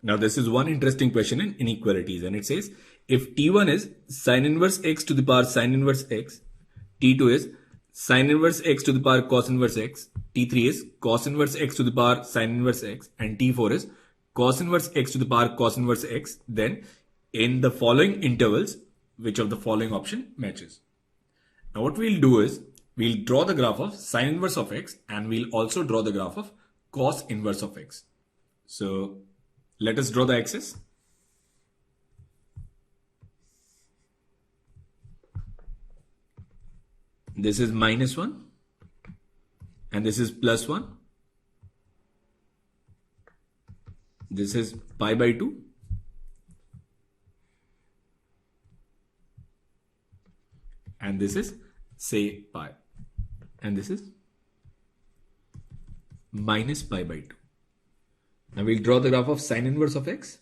Now this is one interesting question in inequalities, and it says if T1 is sin inverse x to the power sin inverse x, T2 is sin inverse x to the power cos inverse x, T3 is cos inverse x to the power sin inverse x, and T4 is cos inverse x to the power cos inverse x, then in the following intervals, which of the following option matches? Now what we'll do is we'll draw the graph of sin inverse of x, and we'll also draw the graph of cos inverse of x. So let us draw the axis. This is -1 and this is +1. This is pi by 2 and this is say pi, and this is minus pi by 2. Now we'll draw the graph of sin inverse of x.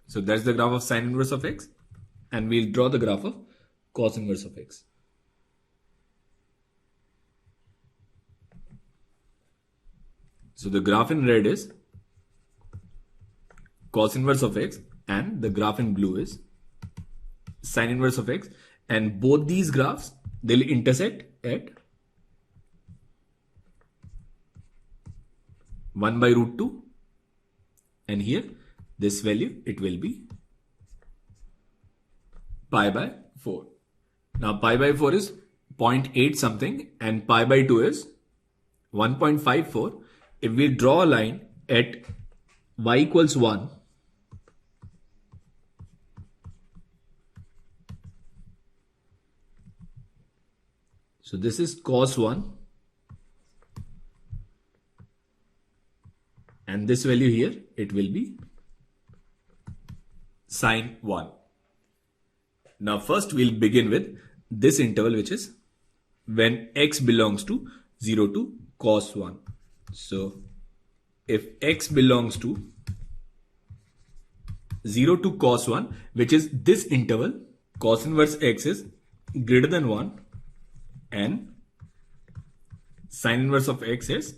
So that's the graph of sin inverse of x, and we'll draw the graph of cos inverse of x. So the graph in red is cos inverse of x and the graph in blue is sin inverse of x, and both these graphs, they'll intersect at 1 by root 2, and here this value, it will be pi by 4. Now pi by 4 is 0.8 something and pi by 2 is 1.54. If we draw a line at y equals 1, so this is cos 1 and this value here, it will be sin 1. Now first we'll begin with this interval, which is when x belongs to 0 to cos 1. So if x belongs to 0 to cos 1, which is this interval, cos inverse x is greater than 1 and sin inverse of x is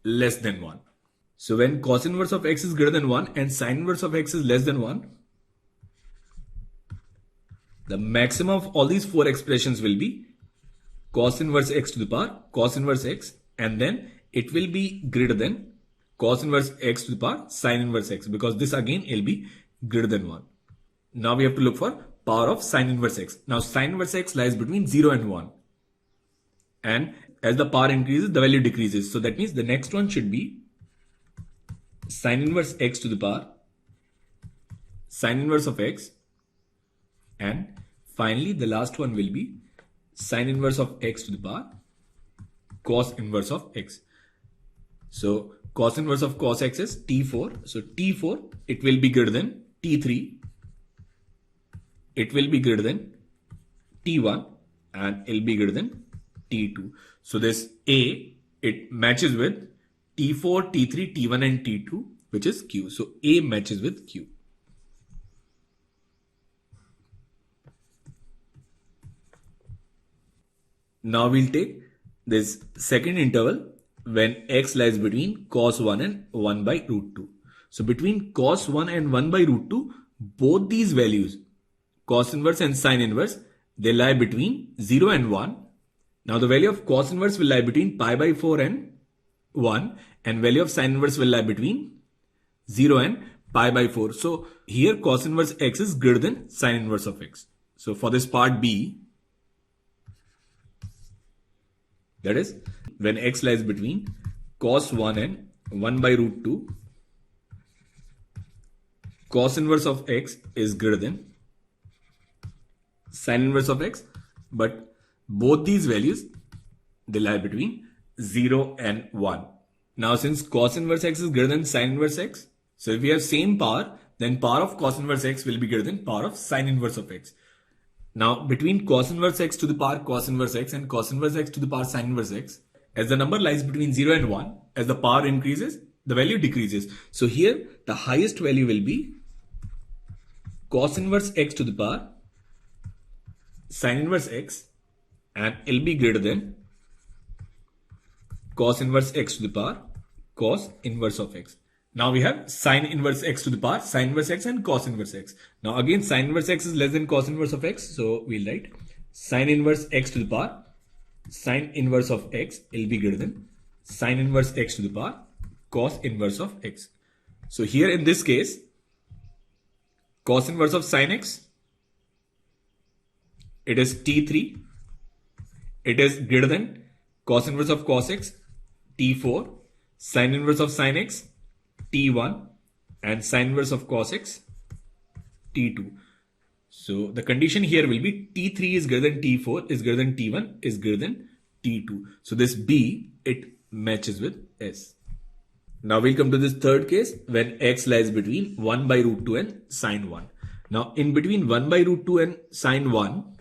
less than 1. So when cos inverse of x is greater than 1 and sin inverse of x is less than 1, the maximum of all these four expressions will be cos inverse x to the power cos inverse x, and then it will be greater than cos inverse x to the power sin inverse x, because this again will be greater than 1. Now we have to look for power of sin inverse x. Now sin inverse x lies between 0 and 1. And as the power increases, the value decreases. So that means the next one should be sin inverse x to the power sin inverse of x, and finally the last one will be sin inverse of x to the power cos inverse of x. So cos inverse of cos x is T4. So T4, it will be greater than T3. It will be greater than T1 and it will be greater than T2. So this A, it matches with T4, T3, T1 and T2, which is Q. So A matches with Q. Now we'll take this second interval when x lies between cos 1 and 1 by root 2. So between cos 1 and 1 by root 2, both these values, cos inverse and sin inverse, they lie between 0 and 1. Now the value of cos inverse will lie between pi by 4 and 1, and value of sin inverse will lie between 0 and pi by 4. So here cos inverse x is greater than sin inverse of x. So for this part B, that is when x lies between cos 1 and 1 by root 2, cos inverse of x is greater than sin inverse of x, but both these values, they lie between 0 and 1. Now since cos inverse x is greater than sin inverse x, so if we have same power, then power of cos inverse x will be greater than power of sin inverse of x. Now between cos inverse x to the power cos inverse x and cos inverse x to the power sin inverse x, as the number lies between 0 and 1, as the power increases, the value decreases. So here the highest value will be cos inverse x to the power sin inverse x, and it will be greater than cos inverse x to the power cos inverse of x. Now we have sine inverse x to the power, sine inverse x and cos inverse x. Now again sine inverse x is less than cos inverse of x. So we'll write sine inverse x to the power, sine inverse of x will be greater than sine inverse x to the power, cos inverse of x. So here in this case, cos inverse of sine x, it is T3. It is greater than cos inverse of cos x, T4, sine inverse of sine x, T1, and sine inverse of cos x, T2. So the condition here will be T3 is greater than T4 is greater than T1 is greater than T2. So this B, it matches with S. Now we'll come to this third case when x lies between 1 by root 2 and sine 1. Now in between 1 by root 2 and sine 1,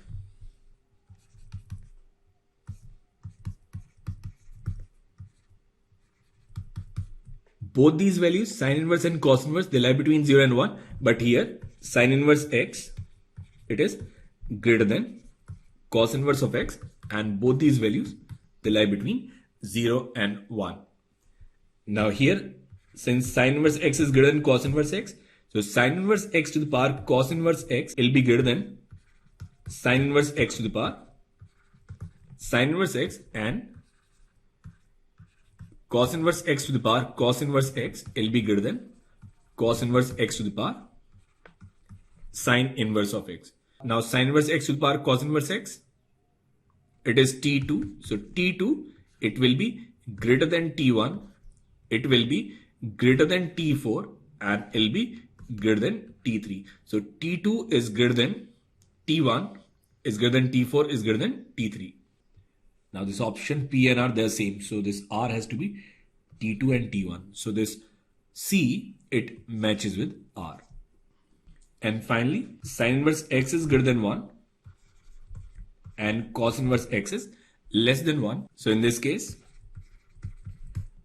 both these values, sine inverse and cos inverse, they lie between 0 and 1. But here, sine inverse x, it is greater than cos inverse of x. And both these values, they lie between 0 and 1. Now here, since sine inverse x is greater than cos inverse x, so sine inverse x to the power cos inverse x will be greater than sine inverse x to the power sine inverse x, and cos inverse x to the power cos inverse x will be greater than cos inverse x to the power sine inverse of x. Now sine inverse x to the power cos inverse x, it is T2. So T2, it will be greater than T1. It will be greater than T4 and it will be greater than T3. So T2 is greater than T1 is greater than T4 is greater than T3. Now this option P and R, they're same. So this R has to be T2 and T1. So this C, it matches with R. And finally, sine inverse x is greater than 1 and cos inverse x is less than 1. So in this case,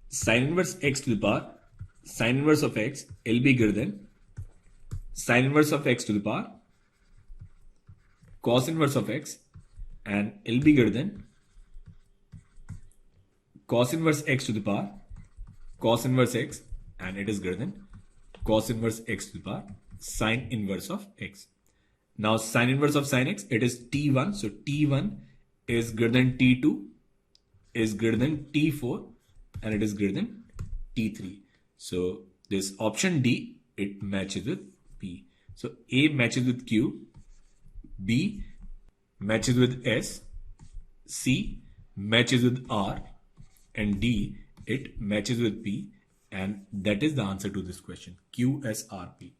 sine inverse x to the power sine inverse of x will be greater than sine inverse of x to the power cos inverse of x, and will be greater than cos inverse x to the power cos inverse x, and it is greater than cos inverse x to the power sine inverse of x. Now sine inverse of sine x, it is T1. So T1 is greater than T2 is greater than T4 and it is greater than T3. So this option D, it matches with P. So A matches with Q, B matches with S, C matches with R, and D, it matches with P, and that is the answer to this question, QSRP.